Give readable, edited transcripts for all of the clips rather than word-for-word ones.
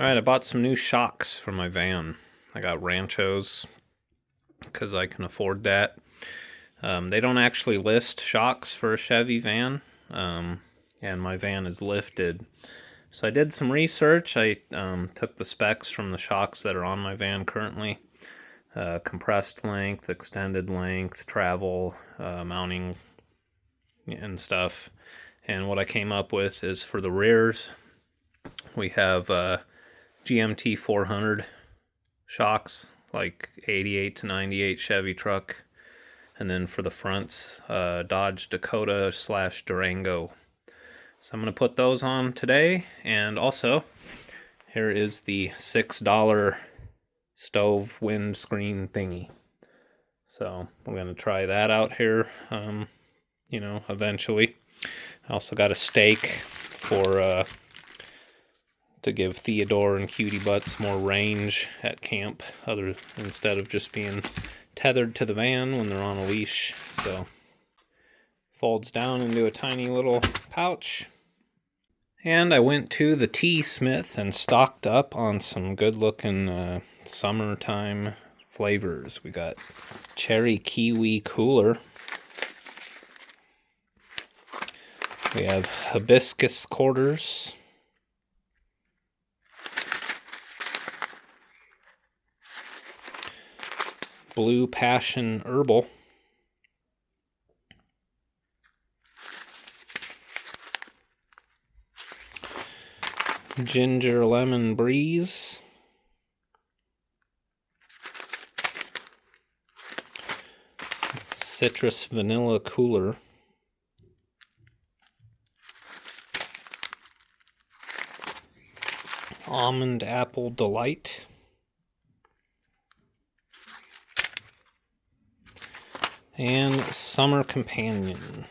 Alright, I bought some new shocks for my van. I got Ranchos because I can afford that. They don't actually list shocks for a Chevy van, and my van is lifted. So I did some research. I took the specs from the shocks that are on my van currently. Compressed length, extended length, travel, mounting, and stuff. And what I came up with is for the rears, we have GMT 400 shocks, like 88 to 98 Chevy truck. And then for the fronts, Dodge Dakota / Durango. So I'm going to put those on today. And also, here is the $6 stove windscreen thingy. So we're going to try that out here, eventually. I also got a stake for to give Theodore and Cutie Butts more range at camp, instead of just being tethered to the van when they're on a leash. So folds down into a tiny little pouch. And I went to the tea smith and stocked up on some good looking summertime flavors. We got cherry kiwi cooler. We have hibiscus quarters. Blue passion herbal. Ginger lemon breeze. Citrus vanilla cooler. Almond apple delight. And summer companion.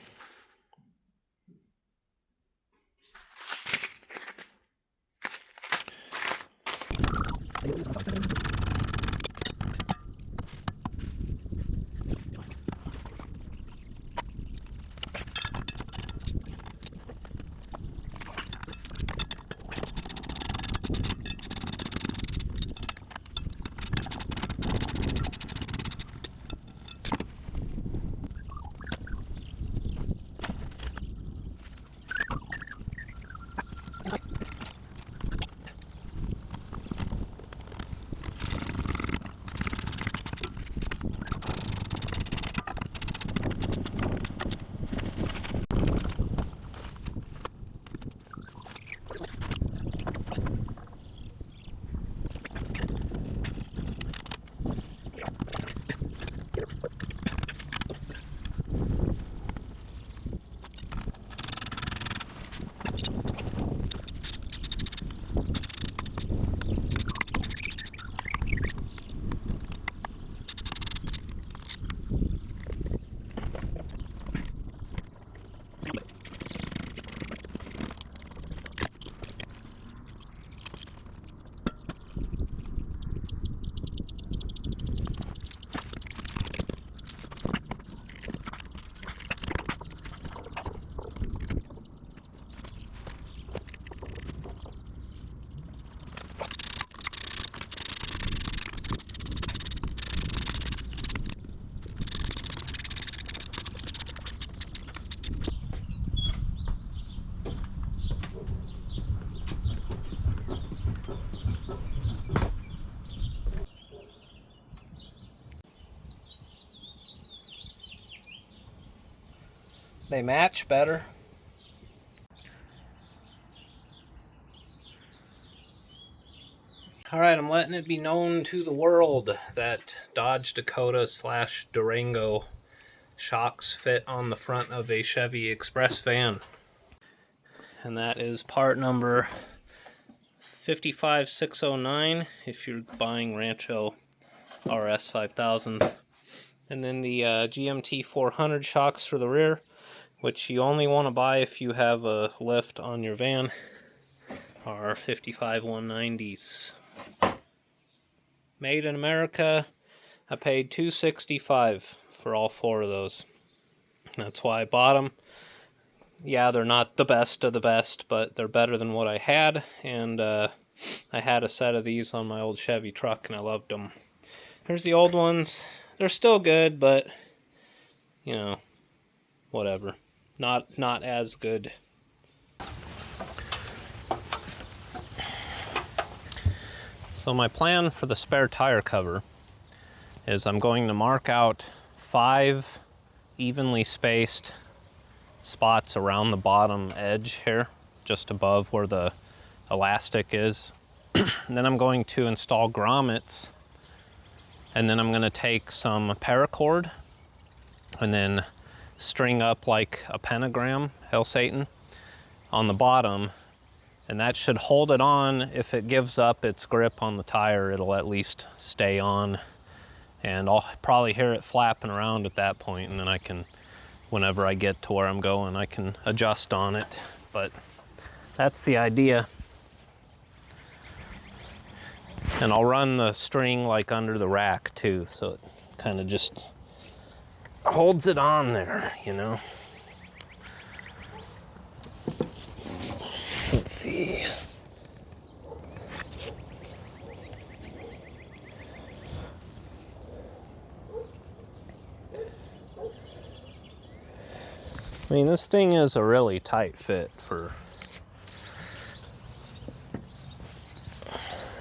They match better. Alright, I'm letting it be known to the world that Dodge Dakota / Durango shocks fit on the front of a Chevy Express van. And that is part number 55609 if you're buying Rancho RS 5000. And then the GMT 400 shocks for the rear, which you only want to buy if you have a lift on your van, are 55 190s. Made in America. I paid $265 for all 4 of those. That's why I bought them. Yeah, they're not the best of the best, but they're better than what I had, and I had a set of these on my old Chevy truck and I loved them. Here's the old ones. They're still good, but you know, whatever. Not as good. So my plan for the spare tire cover is I'm going to mark out 5 evenly spaced spots around the bottom edge here, just above where the elastic is. And then I'm going to install grommets, and then I'm going to take some paracord and then string up like a pentagram, Hail Satan, on the bottom, and that should hold it on. If it gives up its grip on the tire, it'll at least stay on, and I'll probably hear it flapping around at that point, and then I can, whenever I get to where I'm going, I can adjust on it. But that's the idea. And I'll run the string like under the rack too, so it kind of just holds it on there, you know. Let's see. I mean, this thing is a really tight fit for,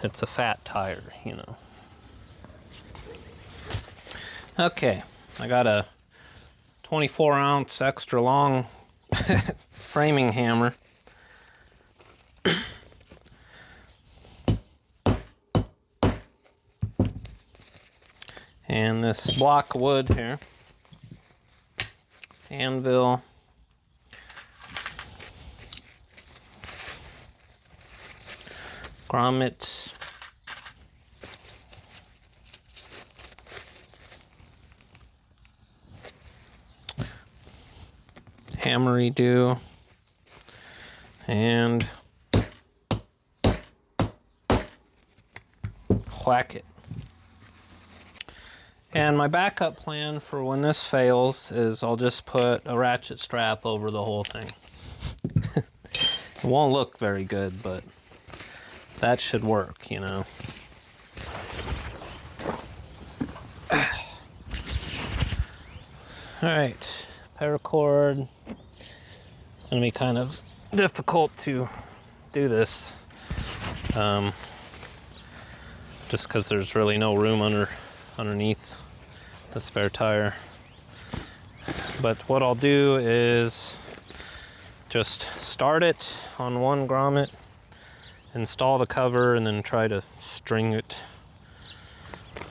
it's a fat tire, you know. Okay, I got a 24-ounce extra long framing hammer. And this block of wood here, anvil, grommets, hammery do, and whack it. And my backup plan for when this fails is I'll just put a ratchet strap over the whole thing. It won't look very good, but that should work, you know. Alright, paracord. It's going to be kind of difficult to do this. Just because there's really no room underneath the spare tire. But what I'll do is just start it on one grommet, install the cover, and then try to string it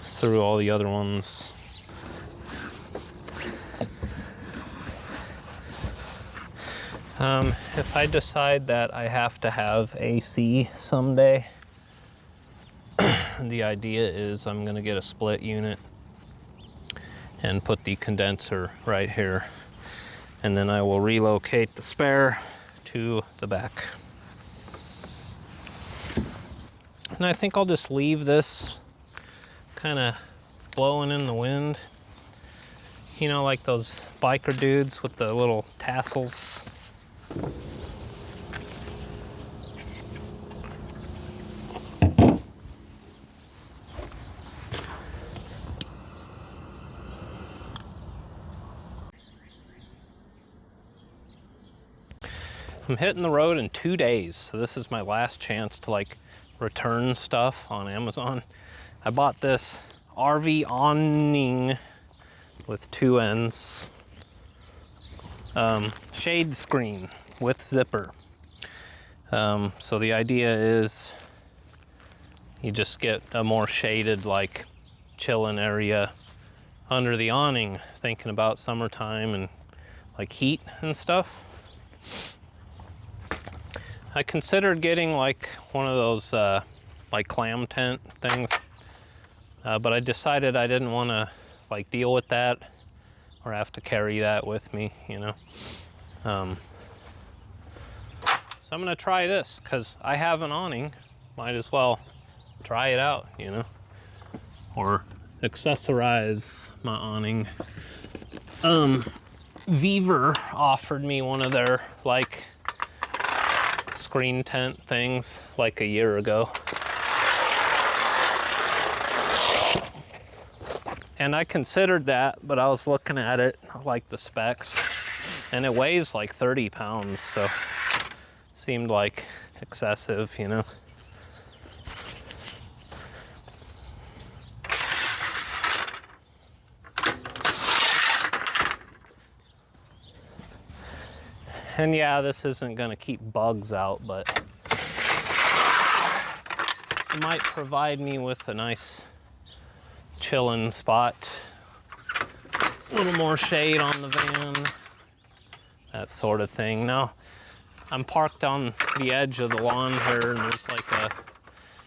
through all the other ones. If I decide that I have to have AC someday, the idea is I'm going to get a split unit and put the condenser right here, and then I will relocate the spare to the back. And I think I'll just leave this kind of blowing in the wind, you know, like those biker dudes with the little tassels. I'm hitting the road in 2 days, so this is my last chance to like return stuff on Amazon. I bought this RV awning with 2 ends, shade screen with zipper. So the idea is you just get a more shaded, like chilling area under the awning, thinking about summertime and like heat and stuff. I considered getting like one of those like clam tent things, but I decided I didn't want to like deal with that or have to carry that with me, you know. So I'm gonna try this because I have an awning. Might as well try it out, you know, or accessorize my awning. Beaver offered me one of their like screen tent things like a year ago. And I considered that, but I was looking at it, like the specs, and it weighs like 30 pounds, so seemed like excessive, you know. And yeah, this isn't gonna keep bugs out, but it might provide me with a nice chilling spot. A little more shade on the van, that sort of thing. Now, I'm parked on the edge of the lawn here, and there's like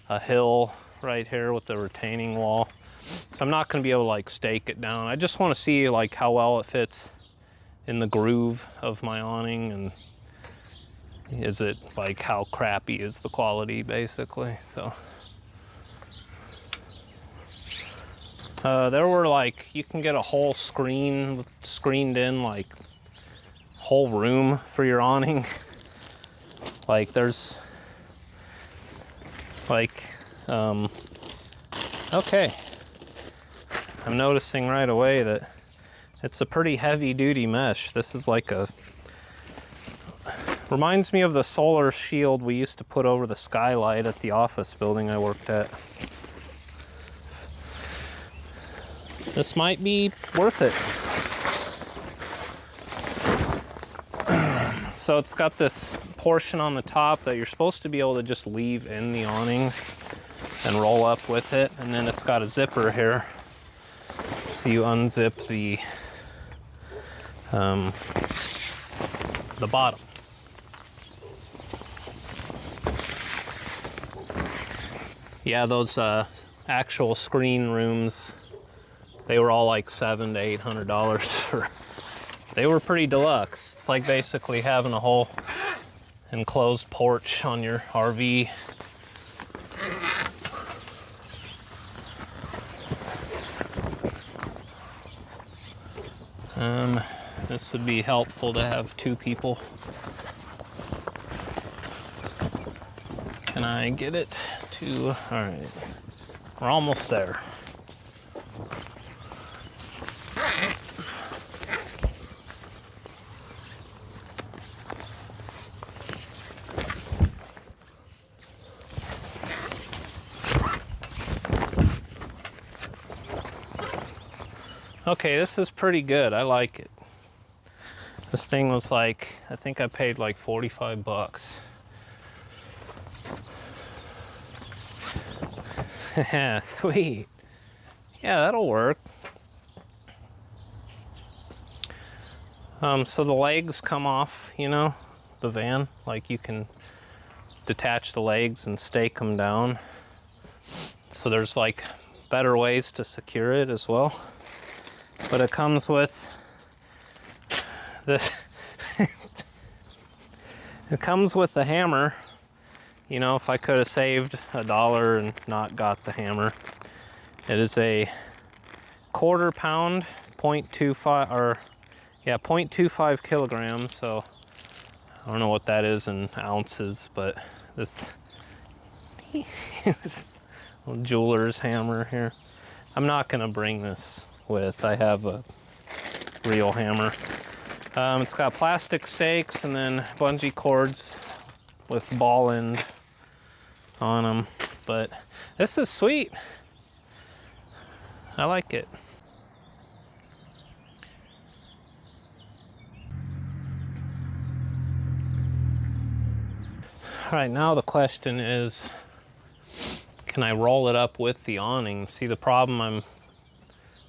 a hill right here with the retaining wall. So I'm not gonna be able to like stake it down. I just wanna see like how well it fits in the groove of my awning, and is it like how crappy is the quality basically. So there were like, you can get a whole screen screened in, like whole room for your awning. Like there's like okay, I'm noticing right away that it's a pretty heavy duty mesh. This is like reminds me of the solar shield we used to put over the skylight at the office building I worked at. This might be worth it. So it's got this portion on the top that you're supposed to be able to just leave in the awning and roll up with it, and then it's got a zipper here. So you unzip the bottom. Yeah, those actual screen rooms, they were all like $700 to $800 for. They were pretty deluxe. It's like basically having a whole enclosed porch on your RV. This would be helpful to have two people. Can I get it to, all right, we're almost there. Okay, this is pretty good. I like it. This thing was like, I think I paid like 45 bucks. Yeah, sweet. Yeah, that'll work. So the legs come off, you know, the van. Like you can detach the legs and stake them down. So there's like better ways to secure it as well. But it comes with this. It comes with the hammer. You know, if I could have saved $1 and not got the hammer. It is a 1/4 pound, 0.25, or yeah, 0.25 kilograms. So I don't know what that is in ounces, but this, this little jeweler's hammer here. I'm not gonna bring this with. I have a real hammer. It's got plastic stakes and then bungee cords with ball end on them. But this is sweet. I like it. All right, now the question is, can I roll it up with the awning? See, the problem I'm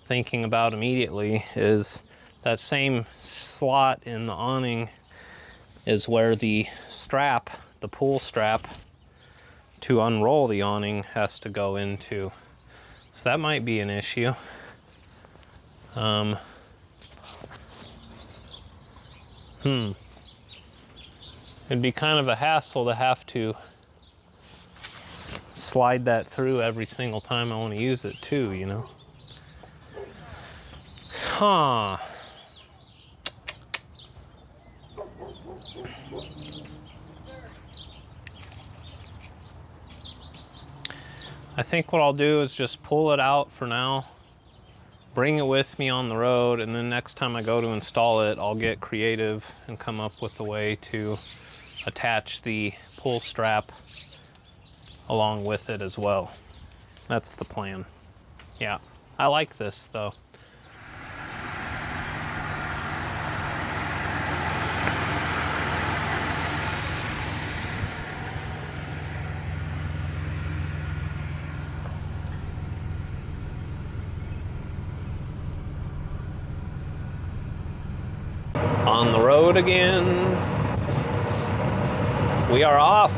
thinking about immediately is that same slot in the awning is where the strap, the pull strap to unroll the awning has to go into. So that might be an issue. It'd be kind of a hassle to have to slide that through every single time I want to use it too, you know? Huh. I think what I'll do is just pull it out for now, bring it with me on the road, and then next time I go to install it, I'll get creative and come up with a way to attach the pull strap along with it as well. That's the plan. Yeah, I like this though. On the road again. We are off.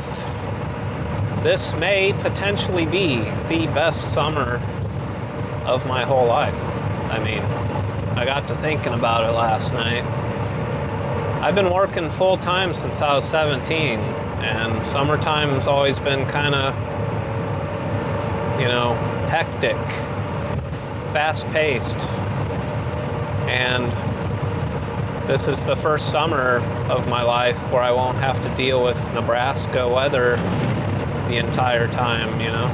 This may potentially be the best summer of my whole life. I mean, I got to thinking about it last night. I've been working full time since I was 17, and summertime's always been kind of, you know, hectic, fast-paced, and this is the first summer of my life where I won't have to deal with Nebraska weather the entire time, you know.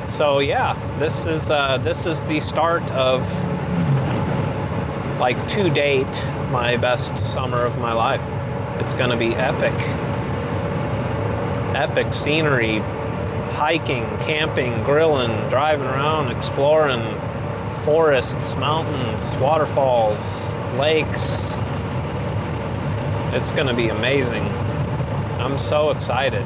So yeah, this is the start of, like, to date, my best summer of my life. It's gonna be epic. Epic scenery, hiking, camping, grilling, driving around, exploring forests, mountains, waterfalls, lakes. It's gonna be amazing. I'm so excited.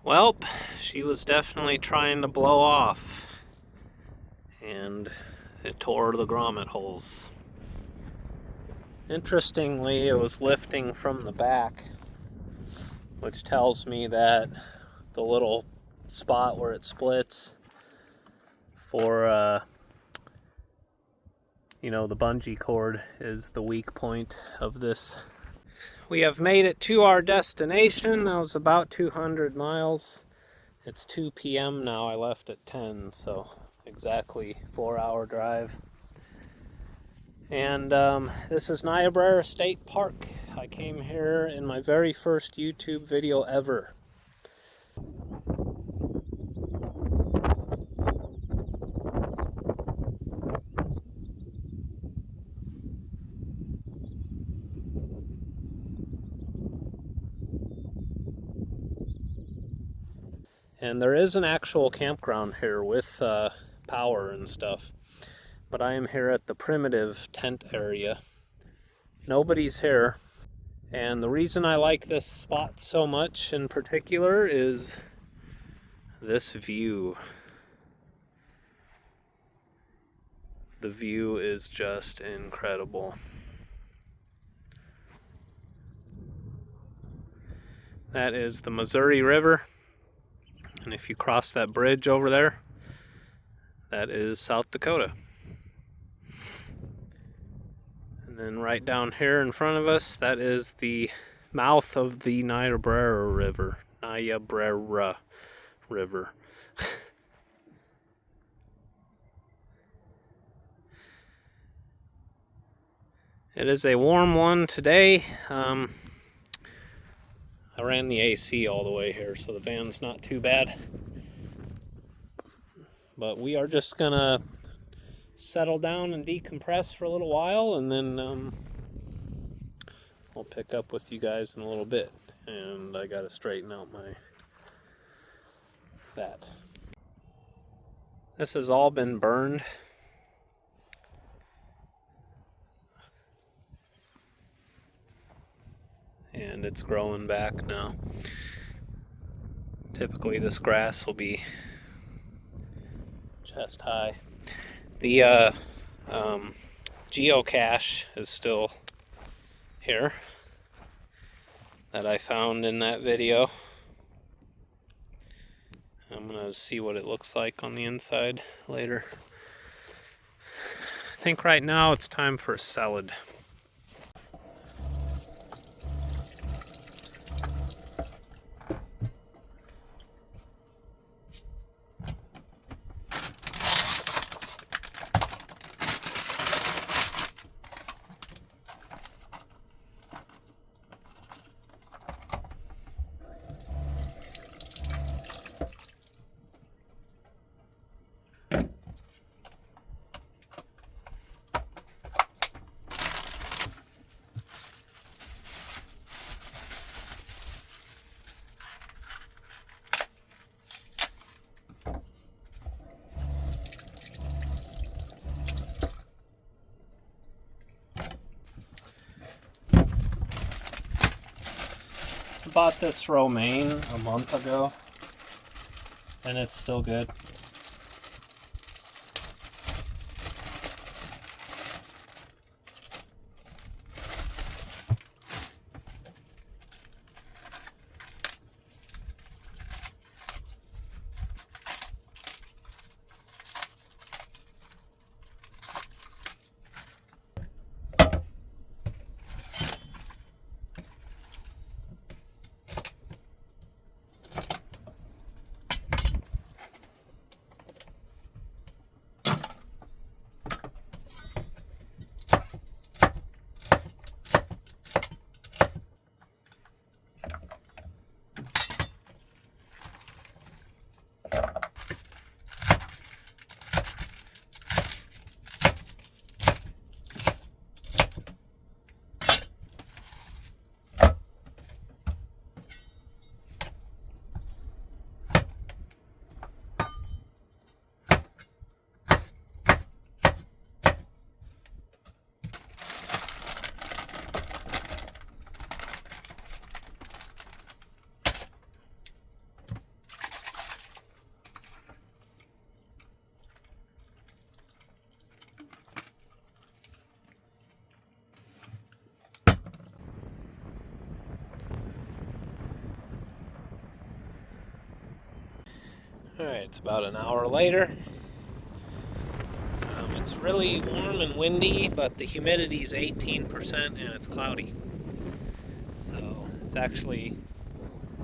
Well, she was definitely trying to blow off, and it tore the grommet holes. Interestingly, it was lifting from the back, which tells me that the little spot where it splits for, you know, the bungee cord is the weak point of this. We have made it to our destination. That was about 200 miles. It's 2 p.m. now. I left at 10, so exactly 4-hour drive. And this is Niobrara State Park. I came here in my very first YouTube video ever. And there is an actual campground here with power and stuff. But I am here at the primitive tent area. Nobody's here. And the reason I like this spot so much in particular is This view, the view is just incredible. That is the Missouri River, and if you cross that bridge over there, that is South Dakota. And then right down here in front of us, that is the mouth of the Niobrara River. Niobrara River. It is a warm one today. I ran the AC all the way here, so the van's not too bad. But we are just gonna settle down and decompress for a little while, and then I'll pick up with you guys in a little bit. And I gotta straighten out that. This has all been burned. And it's growing back now. Typically this grass will be chest high. The geocache is still here that I found in that video. I'm gonna see what it looks like on the inside later. I think right now it's time for a salad. Bought this romaine a month ago, and it's still good. Alright, it's about an hour later. It's really warm and windy, but the humidity is 18% and it's cloudy. So it's actually,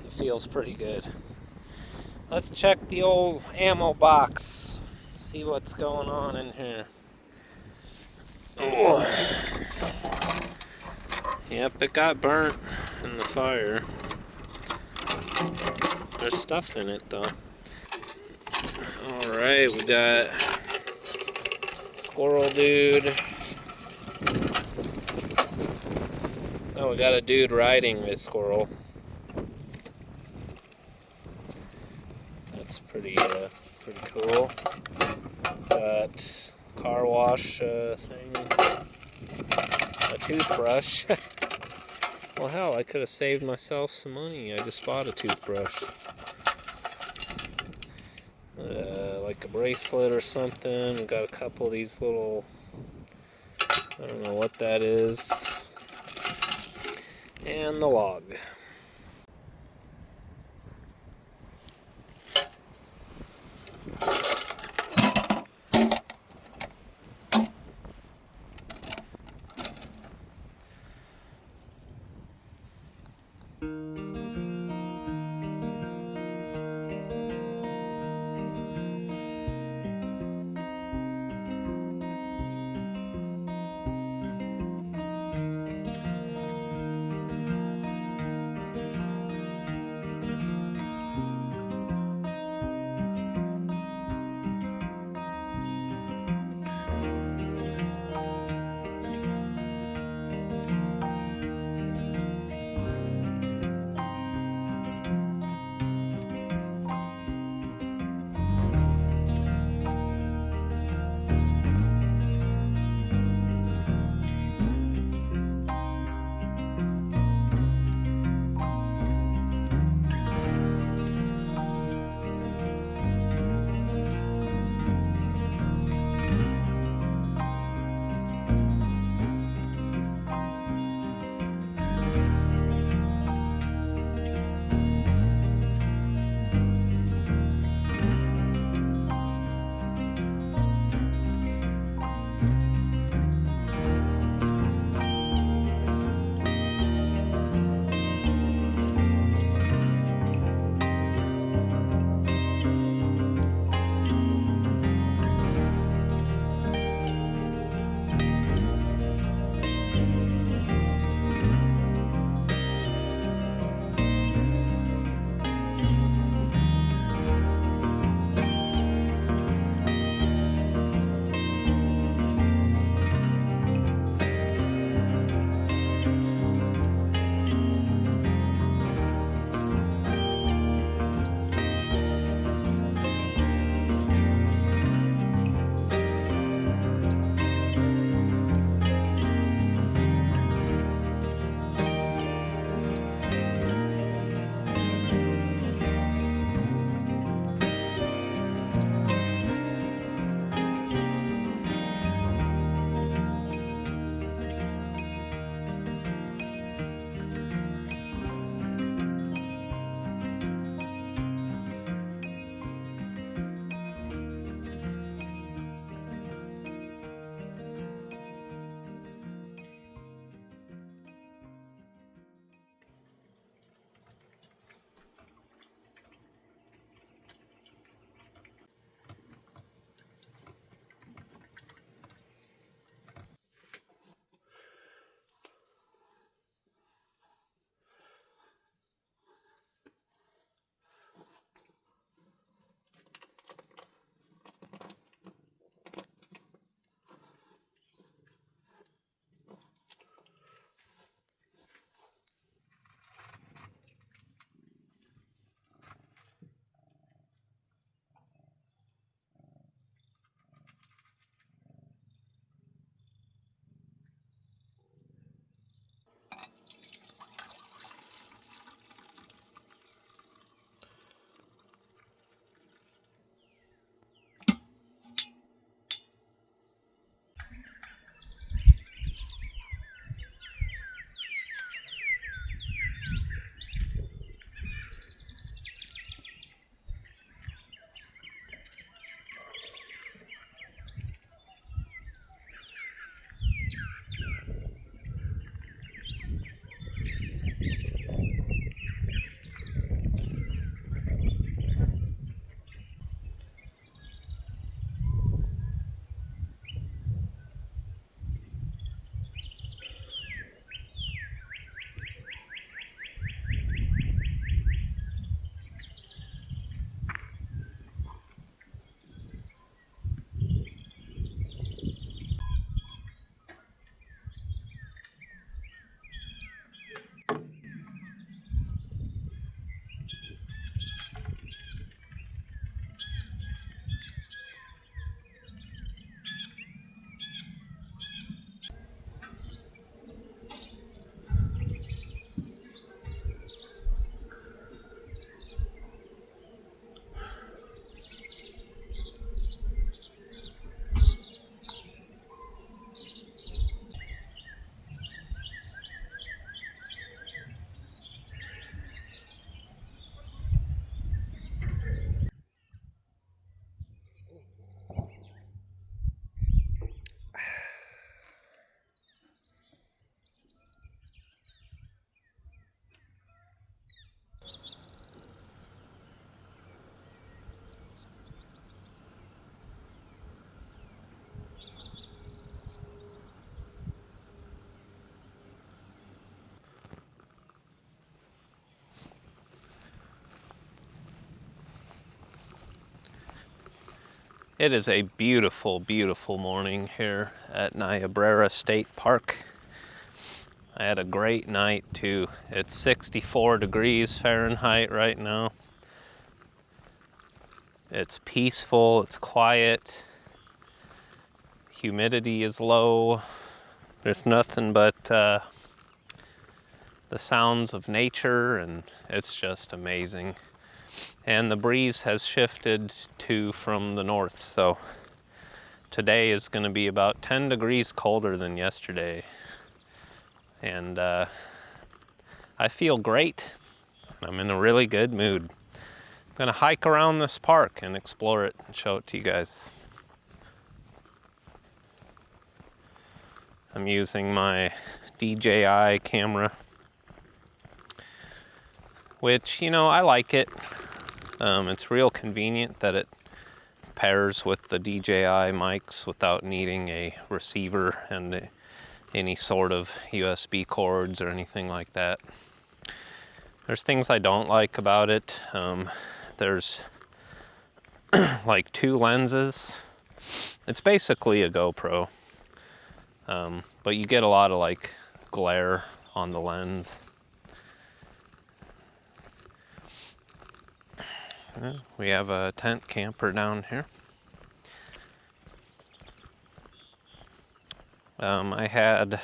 it feels pretty good. Let's check the old ammo box. See what's going on in here. Oh. Yep, it got burnt in the fire. There's stuff in it though. Alright, we got squirrel dude. Oh, we got a dude riding this squirrel. That's pretty cool. Got car wash thing. A toothbrush. Well, hell, I could have saved myself some money. I just bought a toothbrush. like a bracelet or something. We got a couple of these little, I don't know what that is. And the log. It is a beautiful, beautiful morning here at Niobrara State Park. I had a great night too. It's 64 degrees Fahrenheit right now. It's peaceful, it's quiet. Humidity is low. There's nothing but the sounds of nature, and it's just amazing. And the breeze has shifted from the north, so today is going to be about 10 degrees colder than yesterday. And I feel great. I'm in a really good mood. I'm going to hike around this park and explore it and show it to you guys. I'm using my DJI camera, which, I like it. It's real convenient that it pairs with the DJI mics without needing a receiver and any sort of USB cords or anything like that. There's things I don't like about it. There's like 2 lenses. It's basically a GoPro, but you get a lot of like glare on the lens. We have a tent camper down here. I had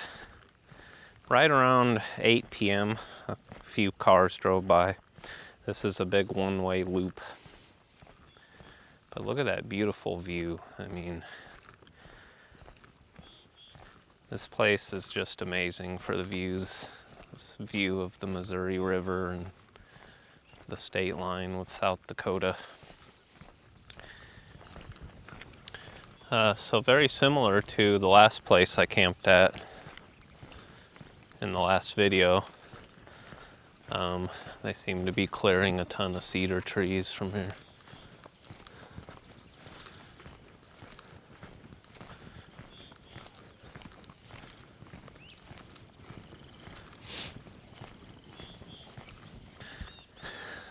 right around 8 p.m. a few cars drove by. This is a big one-way loop. But look at that beautiful view. I mean, this place is just amazing for the views. This view of the Missouri River and the state line with South Dakota. So very similar to the last place I camped at in the last video. They seem to be clearing a ton of cedar trees from here.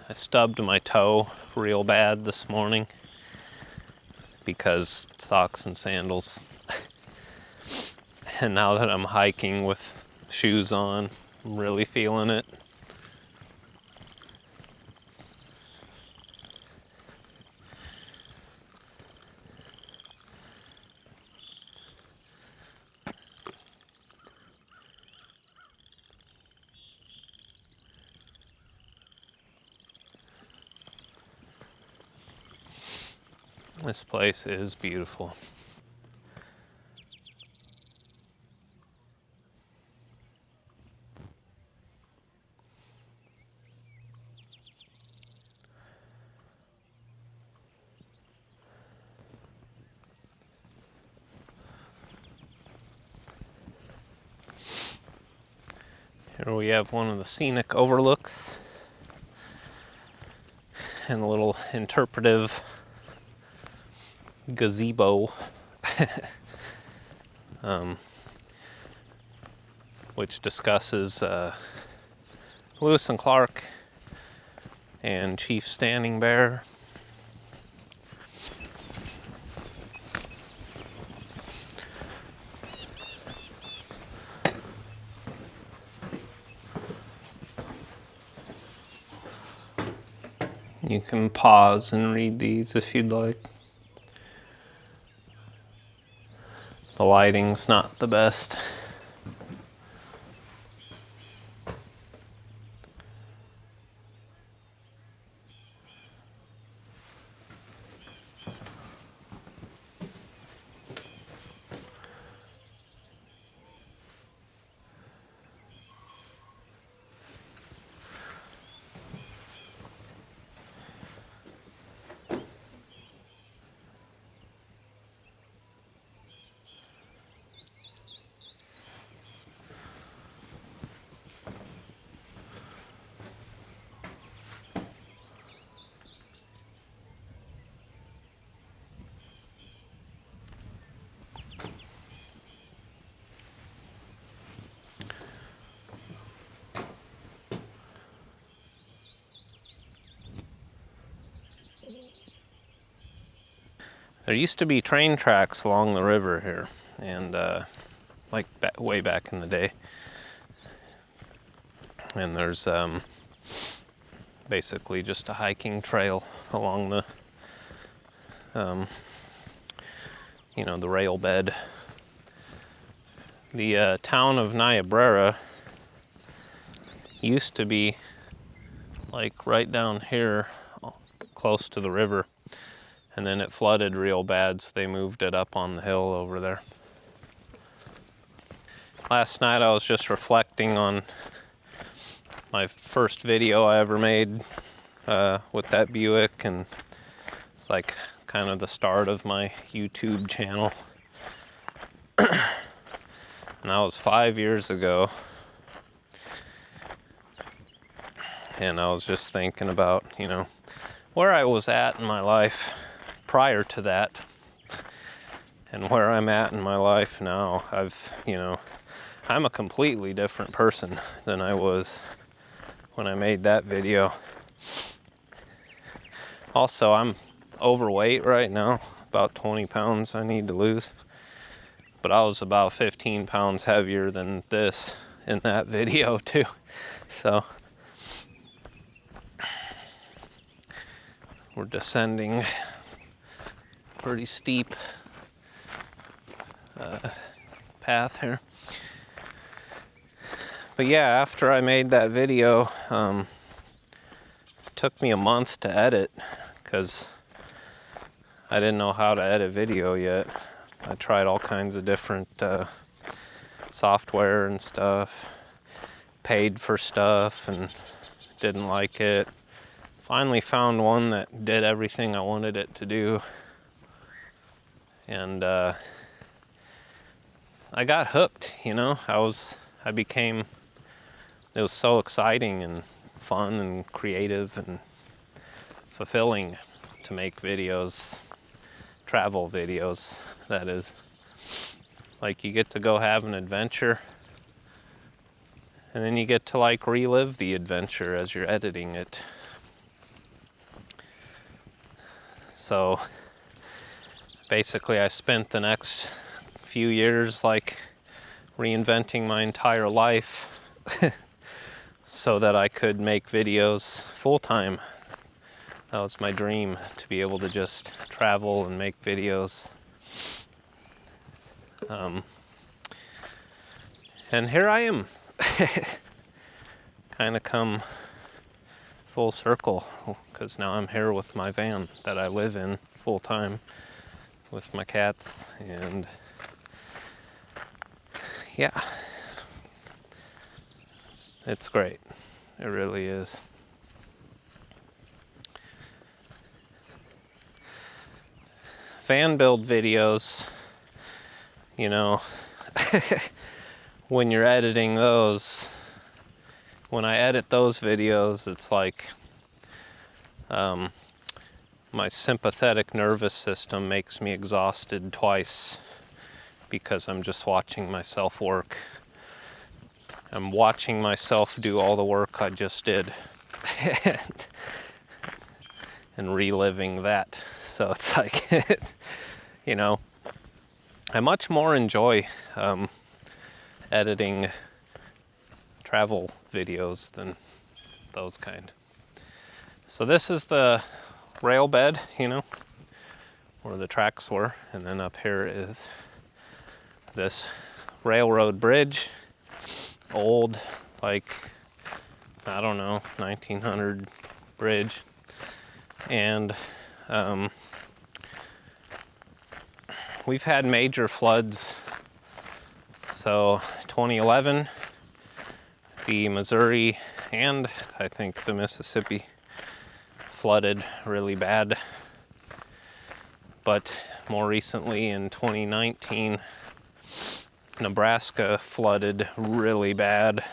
I stubbed my toe real bad this morning because socks and sandals. And now that I'm hiking with shoes on, I'm really feeling it. This place is beautiful. Here we have one of the scenic overlooks and a little interpretive gazebo, which discusses Lewis and Clark and Chief Standing Bear. You can pause and read these if you'd like. The lighting's not the best. There used to be train tracks along the river here, and like way back in the day. And there's basically just a hiking trail along the, the rail bed. The town of Niobrara used to be like right down here, close to the river. And then it flooded real bad, so they moved it up on the hill over there. Last night I was just reflecting on my first video I ever made with that Buick, and it's like kind of the start of my YouTube channel. And that was 5 years ago. And I was just thinking about, where I was at in my life prior to that, and where I'm at in my life now. I'm a completely different person than I was when I made that video. Also, I'm overweight right now, about 20 pounds I need to lose. But I was about 15 pounds heavier than this in that video too. So we're descending pretty steep path here. But yeah, after I made that video, it took me a month to edit because I didn't know how to edit video yet. I tried all kinds of different software and stuff, paid for stuff and didn't like it. Finally found one that did everything I wanted it to do. And I got hooked, it was so exciting and fun and creative and fulfilling to make videos, travel videos, that is. Like, you get to go have an adventure, and then you get to like relive the adventure as you're editing it. So basically I spent the next few years like reinventing my entire life so that I could make videos full-time. That was my dream, to be able to just travel and make videos. And here I am, kind of come full circle, because now I'm here with my van that I live in full-time with my cats, and yeah, it's great. It really is. Van build videos, when you're editing those, when I edit those videos, it's like my sympathetic nervous system makes me exhausted twice because I'm just watching myself work. I'm watching myself do all the work I just did and reliving that. So it's like, I much more enjoy editing travel videos than those kind. So this is the rail bed, where the tracks were, and then up here is this railroad bridge, old, like, I don't know, 1900 bridge. And we've had major floods. So 2011, the Missouri and I think the Mississippi flooded really bad. But more recently in 2019, Nebraska flooded really bad.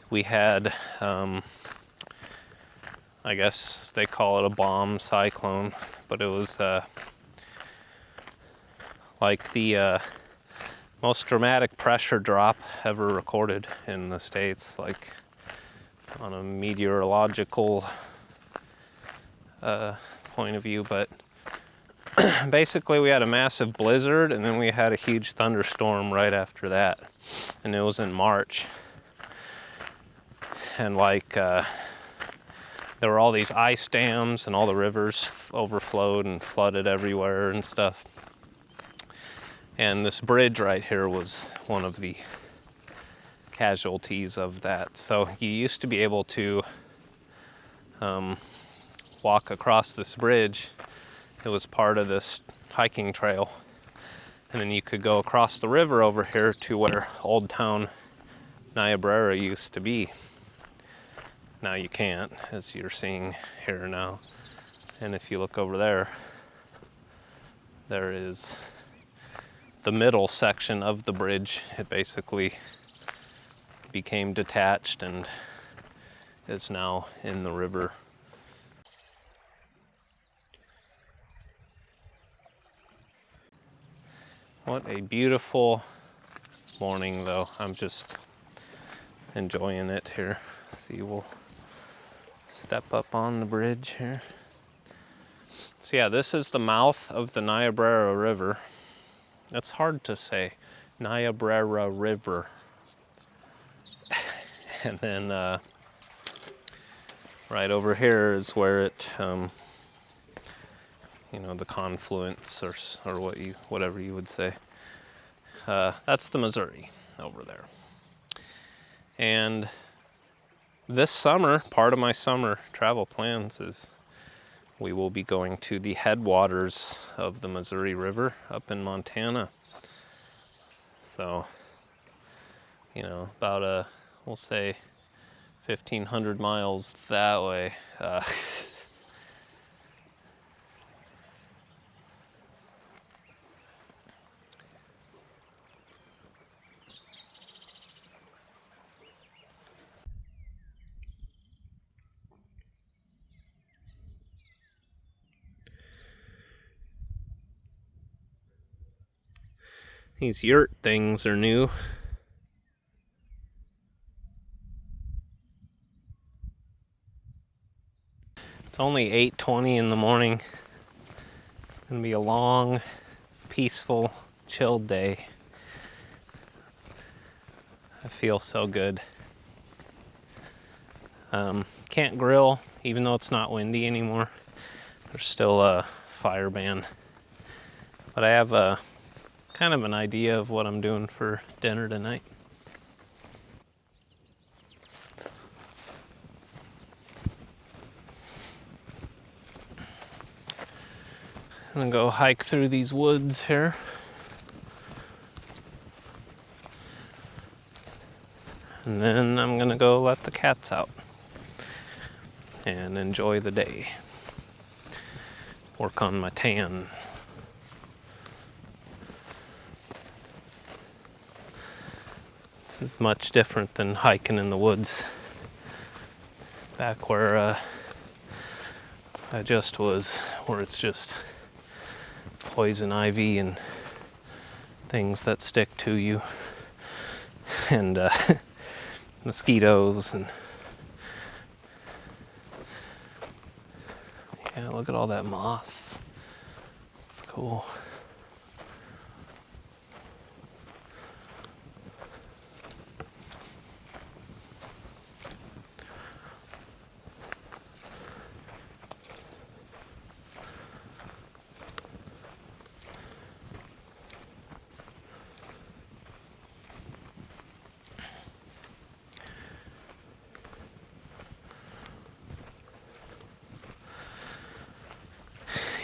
We had, I guess they call it a bomb cyclone, but it was like the most dramatic pressure drop ever recorded in the States, like on a meteorological point of view. But basically we had a massive blizzard, and then we had a huge thunderstorm right after that, and it was in March. And like there were all these ice dams, and all the rivers overflowed and flooded everywhere and stuff. And this bridge right here was one of the casualties of that. So you used to be able to walk across this bridge. It was part of this hiking trail. And then you could go across the river over here to where Old Town Niobrara used to be. Now you can't, as you're seeing here now. And if you look over there, there is the middle section of the bridge. It basically became detached and is now in the river. What a beautiful morning, though. I'm just enjoying it here. See, we'll step up on the bridge here. So yeah, this is the mouth of the Niobrara River. That's hard to say. Niobrara River. And then right over here is where it, you know, the confluence or whatever you would say. That's the Missouri over there. And this summer, part of my summer travel plans is we will be going to the headwaters of the Missouri River up in Montana. So, you know, about we'll say 1,500 miles that way. These yurt things are new. It's only 8:20 in the morning. It's gonna be a long, peaceful, chilled day. I feel so good. Can't grill, even though it's not windy anymore. There's still a fire ban. But I have a kind of an idea of what I'm doing for dinner tonight. I'm gonna go hike through these woods here. And then I'm gonna go let the cats out and enjoy the day. Work on my tan. This is much different than hiking in the woods. Back where I just was, where it's just poison ivy and things that stick to you. And mosquitoes and yeah, look at all that moss. It's cool.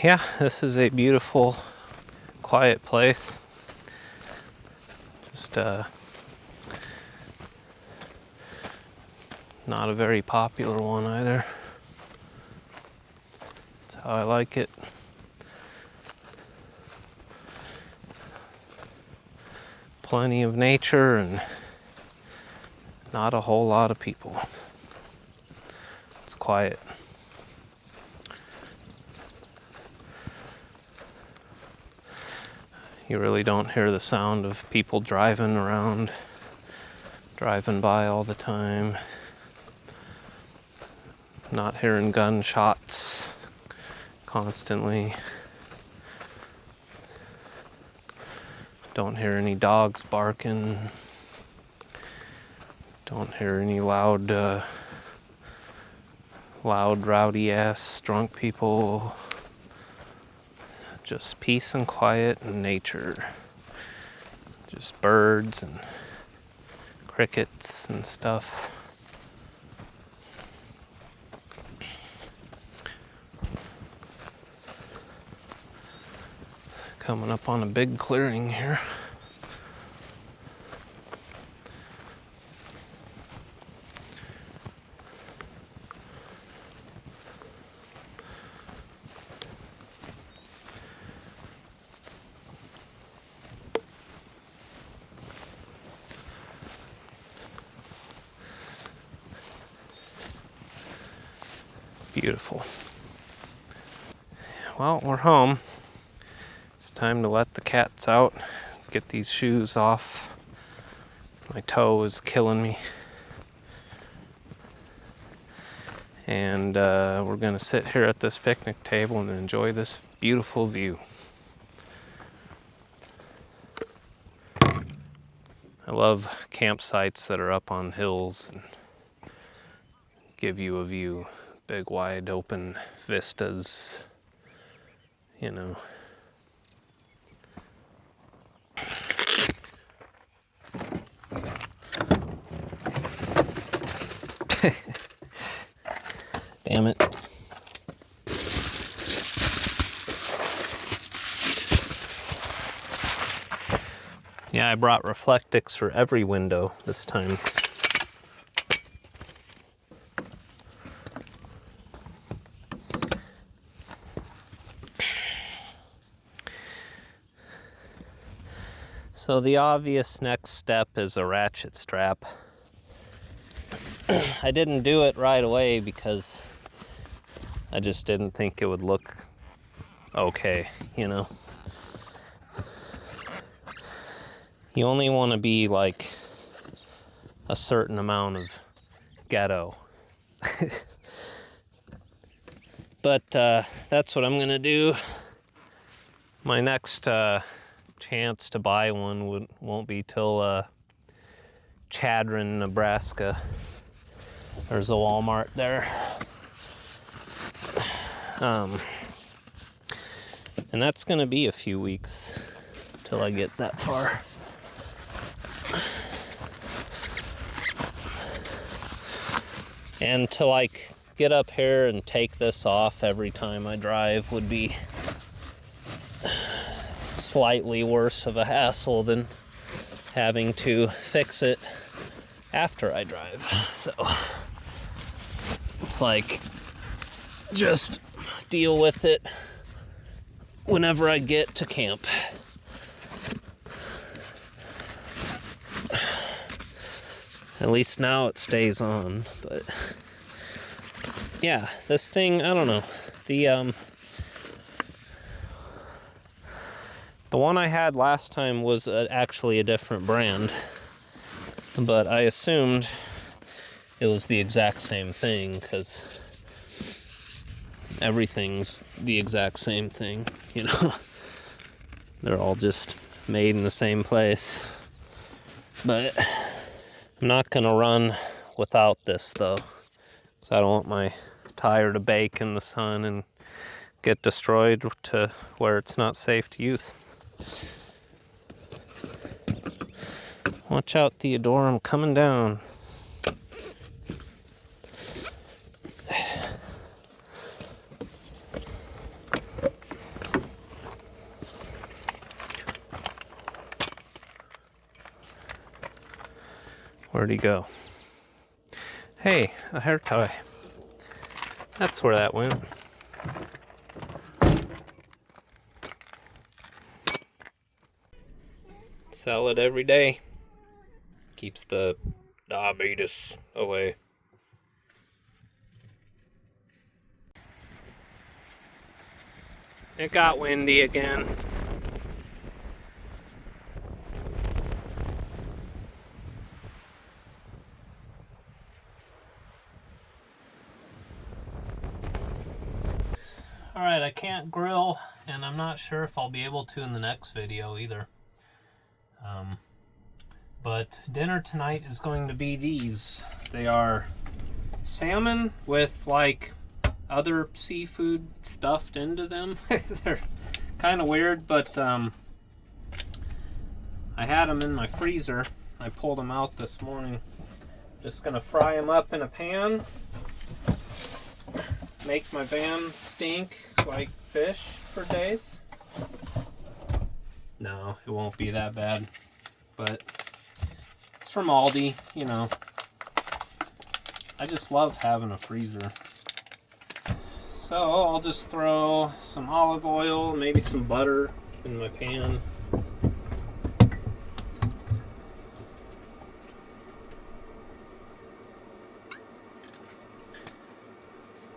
Yeah, this is a beautiful, quiet place. Just not a very popular one either. That's how I like it. Plenty of nature and not a whole lot of people. It's quiet. You really don't hear the sound of people driving around, driving by all the time. Not hearing gunshots constantly. Don't hear any dogs barking. Don't hear any loud, rowdy ass drunk people. Just peace and quiet and nature. Just birds and crickets and stuff. Coming up on a big clearing here. Beautiful. Well, we're home. It's time to let the cats out, get these shoes off. My toe is killing me. And we're gonna sit here at this picnic table and enjoy this beautiful view. I love campsites that are up on hills and give you a view. Big, wide open vistas, you know. Damn it. Yeah, I brought reflectix for every window this time. So the obvious next step is a ratchet strap. I didn't do it right away because I just didn't think it would look okay, you know. You only want to be like a certain amount of ghetto. But that's what I'm gonna do. My next chance to buy one won't be till Chadron, Nebraska. There's a Walmart there. And that's gonna be a few weeks till I get that far. And to like get up here and take this off every time I drive would be slightly worse of a hassle than having to fix it after I drive. So it's like just deal with it whenever I get to camp. At least now it stays on, but yeah, this thing, I don't know. The one I had last time was actually a different brand, but I assumed it was the exact same thing because everything's the exact same thing, you know. They're all just made in the same place. But I'm not gonna run without this though, because I don't want my tire to bake in the sun and get destroyed to where it's not safe to use. Watch out, Theodore, I'm coming down. Where'd he go? Hey, a hair tie. That's where that went. Sell it every day. Keeps the diabetes away. It got windy again. Alright, I can't grill, and I'm not sure if I'll be able to in the next video either. But dinner tonight is going to be these. They are salmon with like other seafood stuffed into them. They're kind of weird, but I had them in my freezer. I pulled them out this morning. Just gonna fry them up in a pan. Make my van stink like fish for days. No, it won't be that bad, but it's from Aldi, you know. I just love having a freezer. So I'll just throw some olive oil, maybe some butter in my pan.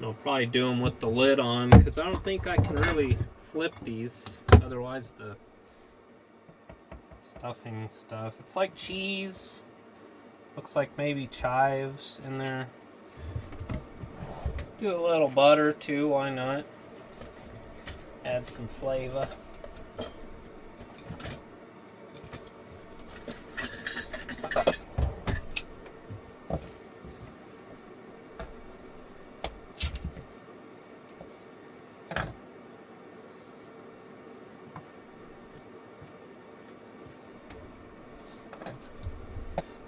I'll probably do them with the lid on because I don't think I can really flip these. Otherwise the stuffing stuff. It's like cheese. Looks like maybe chives in there. Do a little butter too, why not? Add some flavor.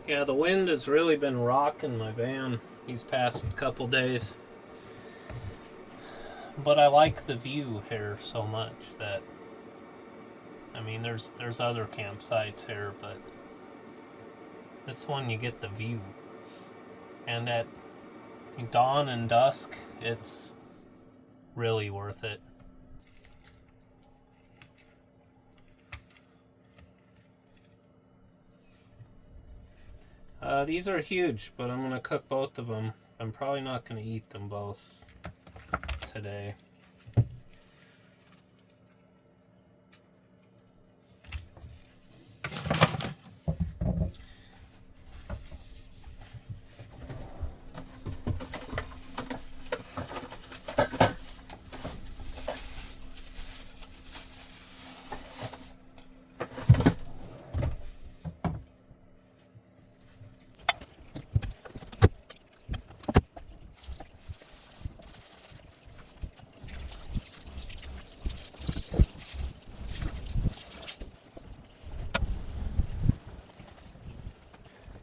Yeah, the wind has really been rocking my van these past couple days. But I like the view here so much that, I mean, there's other campsites here, but this one you get the view. And at dawn and dusk, it's really worth it. These are huge, but I'm going to cook both of them. I'm probably not going to eat them both today.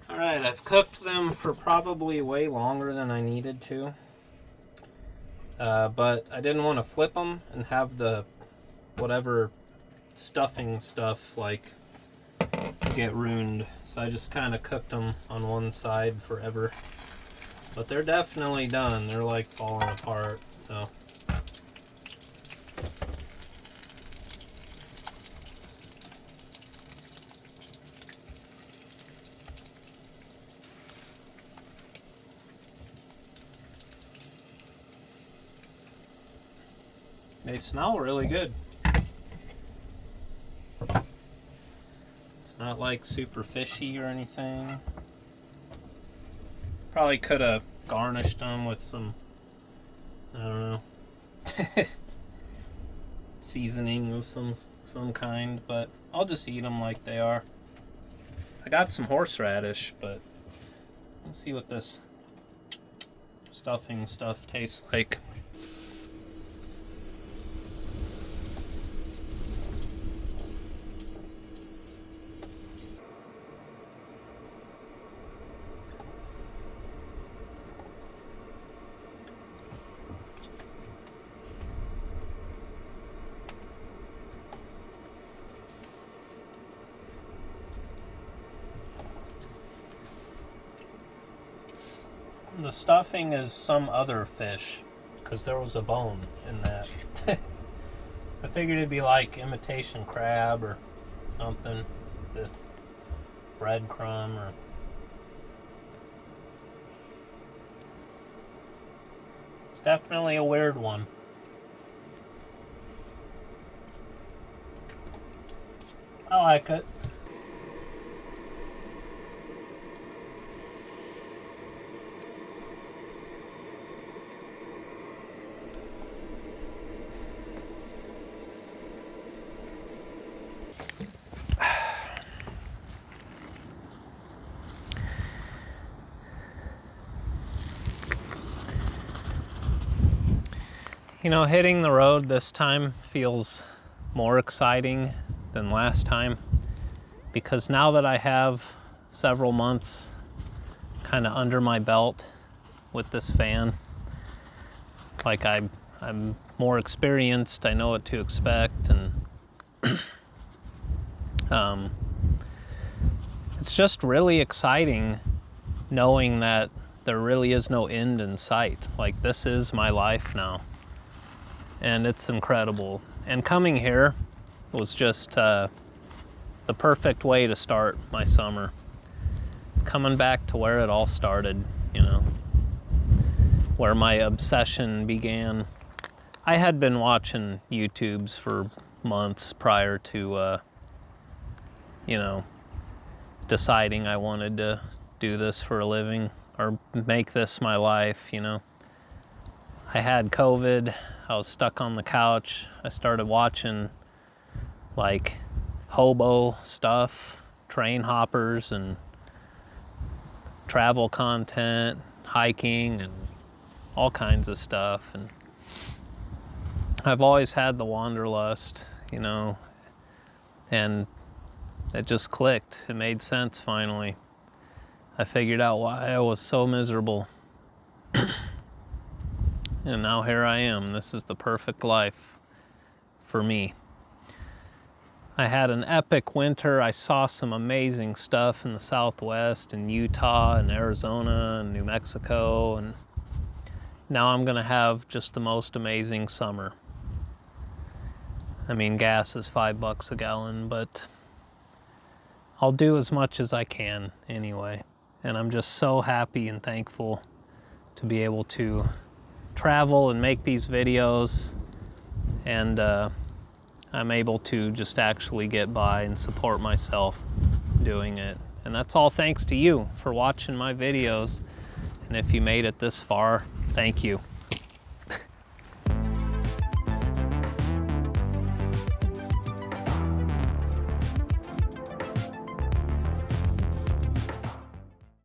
Alright, I've cooked them for probably way longer than I needed to. But I didn't want to flip them and have the whatever stuffing stuff like get ruined. So I just kind of cooked them on one side forever. But they're definitely done. They're like falling apart. So they smell really good. It's not like super fishy or anything. Probably could have garnished them with some, I don't know, seasoning of some kind, but I'll just eat them like they are. I got some horseradish, but let's see what this stuffing stuff tastes like. The stuffing is some other fish, because there was a bone in that. I figured it'd be like imitation crab or something with breadcrumb or... It's definitely a weird one. I like it. You know, hitting the road this time feels more exciting than last time, because now that I have several months kind of under my belt with this van, like I'm more experienced, I know what to expect, and it's just really exciting knowing that there really is no end in sight. Like, this is my life now, and it's incredible. And coming here was just the perfect way to start my summer. Coming back to where it all started, you know, where my obsession began. I had been watching YouTubes for months prior to, you know, deciding I wanted to do this for a living or make this my life, you know. I had COVID, I was stuck on the couch. I started watching like hobo stuff, train hoppers and travel content, hiking and all kinds of stuff. And I've always had the wanderlust, you know, and it just clicked. It made sense finally. I figured out why I was so miserable. And now here I am. This is the perfect life for me. I had an epic winter. I saw some amazing stuff in the Southwest, in Utah and Arizona and New Mexico, and now I'm gonna have just the most amazing summer. I mean, gas is $5 a gallon, but I'll do as much as I can anyway. And I'm just so happy and thankful to be able to travel and make these videos, and I'm able to just actually get by and support myself doing it. And that's all thanks to you for watching my videos. And if you made it this far, thank you.